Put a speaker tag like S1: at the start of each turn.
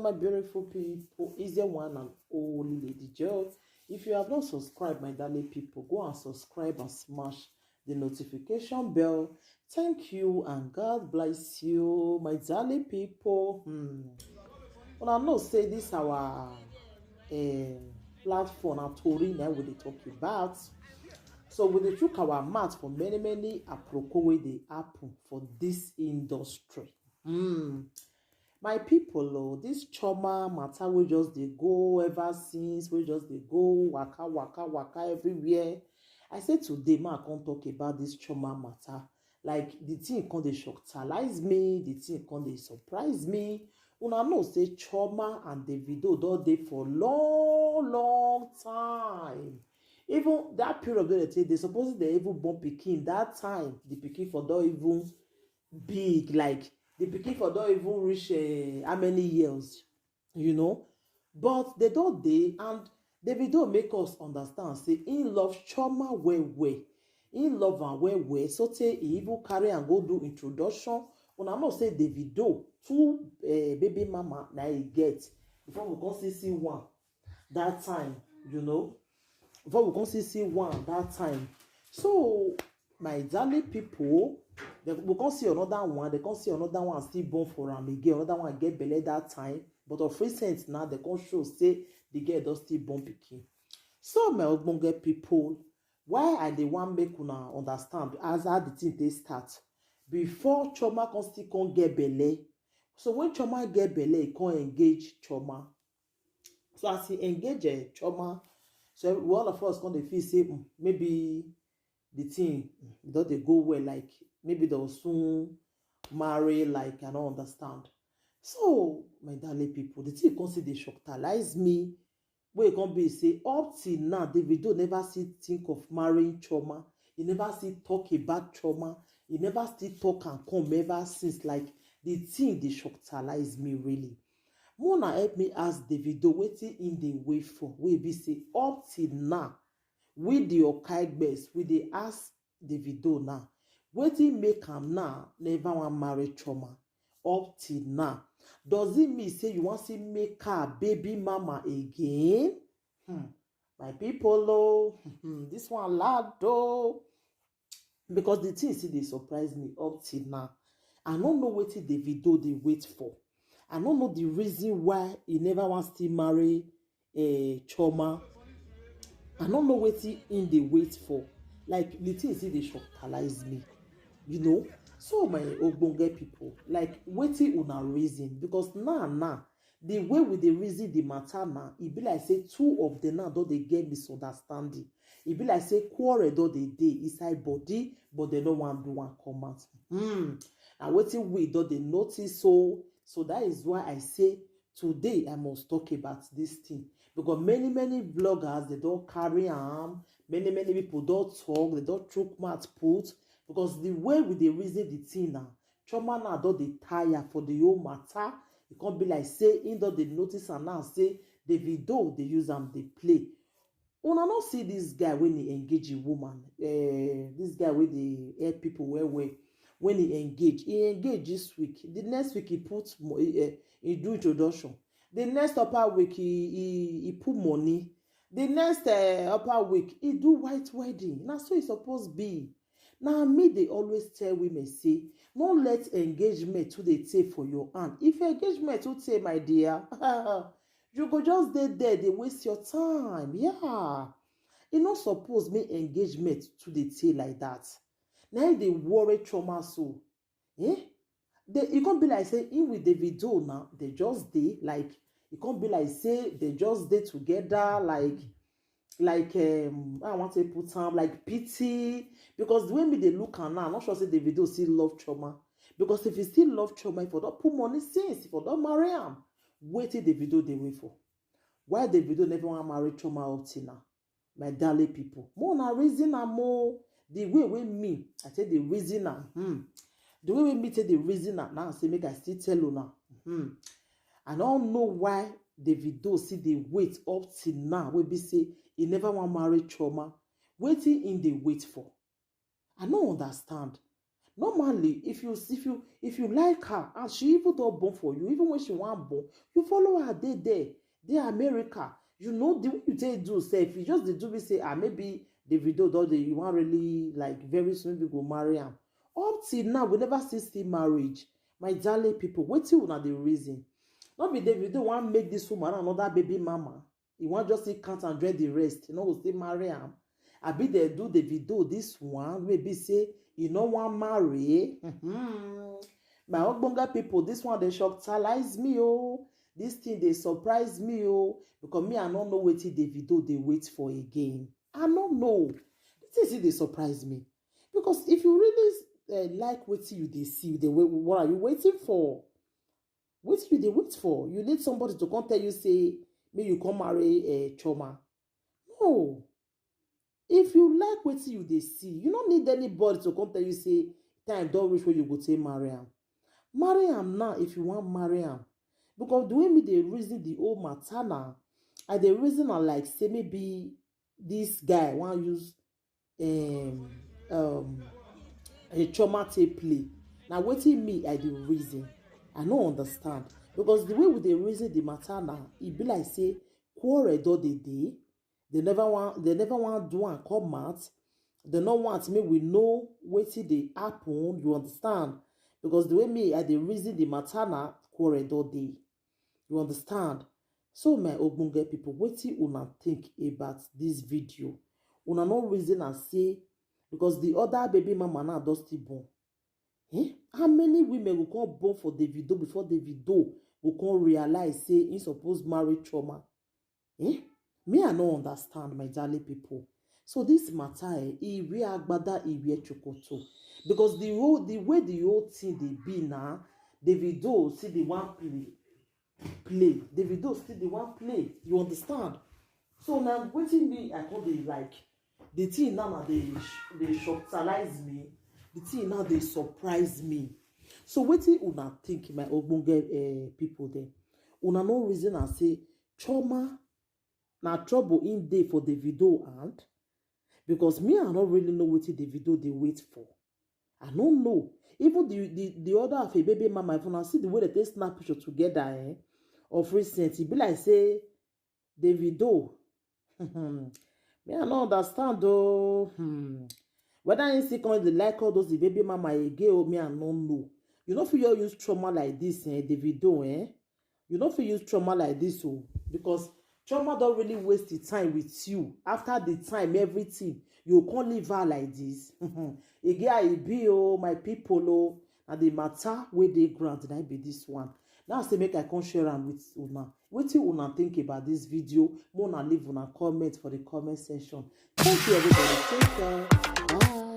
S1: my beautiful people. Is the one and only Lady Joe. If you have not subscribed, my darling people, go and subscribe and smash the notification bell. Thank you and God bless you, my darling people. Well, I know say this our platform, our Tori now we dey talk about. So we dey chook our mouth for many aproko wey dey happen for this industry. My people, this trauma matter we just dey go ever since, we just dey go waka everywhere. I say today ma come talk about this trauma matter. Like the thing come dey shocktalize me, the thing come dey surprise me. Una know say Chioma and Davido don dey for long time. Even that period wey they suppose they even born pikin that time, the pikin for don even big, like the pikin for don even reach how many years, but they don dey. And Davido make us understand say he love Chioma well, he love am well, so tey he even carry am go do introduction. Una know say Davido two baby mama na he get before we come see one that time, before we come see one that time. So my darling people, we come see another one, they come see another one still born for am again, another one get belle that time, but of recent now they come show say the girl don still born pikin. So my ogbonge people, why I dey wan make una understand as how the thing dey start. Before Chioma come still come get belle, so when Chioma get belle, he come engage Chioma. So as he engage Chioma, so all of us come dey feel say maybe the thing don dey go well, like maybe they will soon marry, like I don't understand. So my darling people, the thing come see dey shocktalize me. Wey come be say up till now Davido never still think of marrying Chioma. He never still talk about Chioma. He never still talk and come ever since. Like the thing dey shocktalize me really. Mona help me ask Davido wetin in dey wait for. Wey be say up till now, we the Okaigbes, we dey ask Davido now, wetin make am now never wan marry Chioma up till now. Does it mean say you want to make her baby mama again? My people, this one loud though, because the thing still dey surprise me up till now. I don't know wetin Davido dey wait for. I don't know the reason why he never wants to marry Chioma. I don't know wetin in dey wait for. Like the thing still dey shocktalize me, So my ogbonge people, like wetin una reason, because now the way we dey reason the matter now, e be like say two of them now don dey get misunderstanding. E be like say quarrel don dey inside body, but they no wan do one come out. And wetin we don dey notice, so that is why I say today I must talk about this thing, because many bloggers they don carry am, many people don talk, they don chook mouth put. Because the way we dey reason the thing now, Chioma now don dey tire for the whole matter. E can't be like say he don dey notice and now say Davido dey use am dey play. Una no see this guy when he engage a woman. This guy wey dey help people well. When he engage this week. The next week he put he do introduction. The next upper week he put money. The next upper week he do white wedding. Now so e suppose be. Now me they always tell women say, no let engagement to dey take for your hand. If engagement to take, my dear, you go just dey there, they waste your time. Yeah, e no suppose make engagement to dey take like that. Now they worry Chioma so. E can't be like say in with Davido now, they just dey like. It can't be like say they just dey together like I want to put time like pity, because the way me they look at now, I'm not sure say Davido still love Chioma. Because if he still love Chioma, if he don't put money since, if he don't marry him, wait till Davido they wait for. Why Davido never want to marry Chioma up till now? My darling people, more na reason and more the way we me, I tell the reason and the way we me tell the reason and now say make I still tell you now. I don't know why Davido see the wait up till now. We be say he never want marry Chioma. Waiting in the wait for. I don't understand. Normally, if you like her and she even don't born for you, even when she want born, you follow her. They America. You know the way you take do say if you just dey do me say maybe the video don't you want really like very soon we go marry him. Up till now we never see marriage. My darling people, wait till una the reason. Not be Davido want make this woman another baby mama. He want just say count and dread the rest. You know, go still marry him. I be they do the video this one maybe say you no want marry. My ogbonga people, this one they shockalize me oh. This thing they surprise me oh because me I don't know wetin Davido they wait for again. I don't know. This is they surprise me because if you really like wetin you they see, what are you waiting for? What you they wait for? You need somebody to come tell you say may you come marry Chioma. No. If you like wetin you they see, you don't need anybody to come tell you say time don't reach where you go take marry am. Marry am now if you want marry am. Because the way me they reason the old matter now, and the reason I like say maybe this guy want use a Chioma take play. Now wetin me I the reason. I don't understand. Because the way with the reason the matter now, it be like say quarrel do the day. They never want do and come out. They don't want me we know wetin dey happen, you understand? Because the way me I the reason the matter now, quarrel do day. You understand? So my ogbonge people, wetin una think about this video? Una no reason and say because the other baby mama now does still born. How many women will come born for Davido before Davido will come realize say he supposed marry Chioma? Me I no understand, my darling people. So this matter, iwe agbada iwe chokoto, because the way the whole thing they be now, Davido see the one play. Davido still the one play. You understand? So now waiting me, I call they like the thing now they shockalize me. The thing now they surprise me. So waiting una think my ogbonge people there. Una no reason and say Chioma na trouble in day for Davido and because me I don't really know what Davido they wait for. I don't know. Even the other of a baby mama, if I see the way they snap picture together of recent, it be like say Davido. Me I don't understand though. Whether you see come the like all those the baby mama again or me I don't know. You know if you use Chioma like this, Davido, you know if you use Chioma like this, because Chioma don't really waste the time with you. After the time, everything, you can't leave her like this. Again, I be my people, and the matter where they grant, and I be this one. Now, say make I come share them with una. What you una think about this video? Mona leave una comment for the comment section. Thank you, everybody. Take care. Bye.